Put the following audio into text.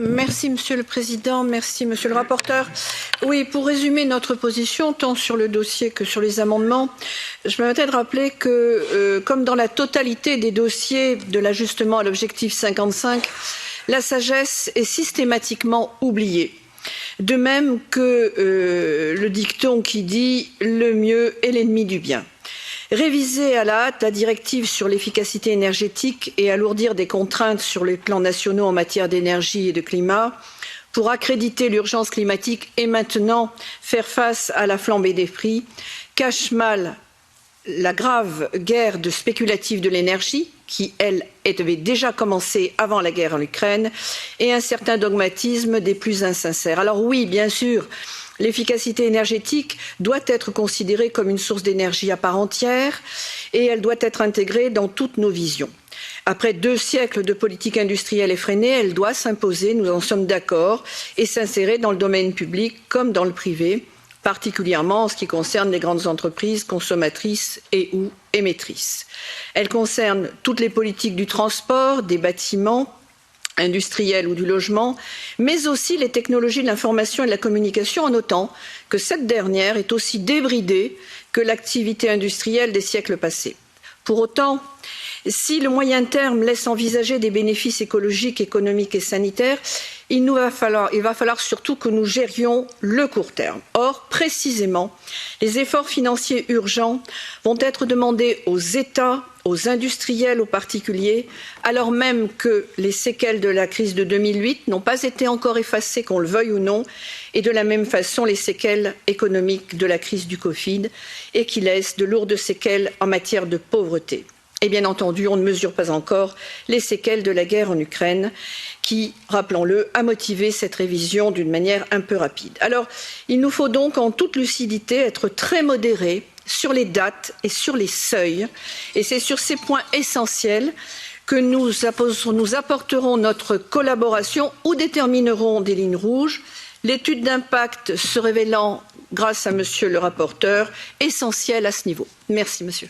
Merci Monsieur le Président, merci Monsieur le rapporteur. Oui, pour résumer notre position, tant sur le dossier que sur les amendements, je me permets de rappeler que, comme dans la totalité des dossiers de l'ajustement à l'objectif 55, la sagesse est systématiquement oubliée. De même que le dicton qui dit « le mieux est l'ennemi du bien ». Réviser à la hâte la directive sur l'efficacité énergétique et alourdir des contraintes sur les plans nationaux en matière d'énergie et de climat pour accréditer l'urgence climatique et maintenant faire face à la flambée des prix cache mal la grave guerre spéculative de l'énergie qui, elle, avait déjà commencé avant la guerre en Ukraine et un certain dogmatisme des plus insincères. Alors oui, bien sûr, l'efficacité énergétique doit être considérée comme une source d'énergie à part entière et elle doit être intégrée dans toutes nos visions. Après 2 siècles de politique industrielle effrénée, elle doit s'imposer, nous en sommes d'accord, et s'insérer dans le domaine public comme dans le privé, particulièrement en ce qui concerne les grandes entreprises consommatrices et ou émettrices. Elle concerne toutes les politiques du transport, des bâtiments, industrielle ou du logement, mais aussi les technologies de l'information et de la communication, en notant que cette dernière est aussi débridée que l'activité industrielle des siècles passés. Pour autant, si le moyen terme laisse envisager des bénéfices écologiques, économiques et sanitaires, il va falloir surtout que nous gérions le court terme. Or, précisément, les efforts financiers urgents vont être demandés aux États, aux industriels, aux particuliers, alors même que les séquelles de la crise de 2008 n'ont pas été encore effacées, qu'on le veuille ou non, et de la même façon les séquelles économiques de la crise du Covid, et qui laissent de lourdes séquelles en matière de pauvreté. Et bien entendu, on ne mesure pas encore les séquelles de la guerre en Ukraine qui, rappelons-le, a motivé cette révision d'une manière un peu rapide. Alors, il nous faut donc en toute lucidité être très modérés sur les dates et sur les seuils. Et c'est sur ces points essentiels que nous apporterons notre collaboration ou déterminerons des lignes rouges, l'étude d'impact se révélant, grâce à Monsieur le rapporteur, essentielle à ce niveau. Merci, Monsieur.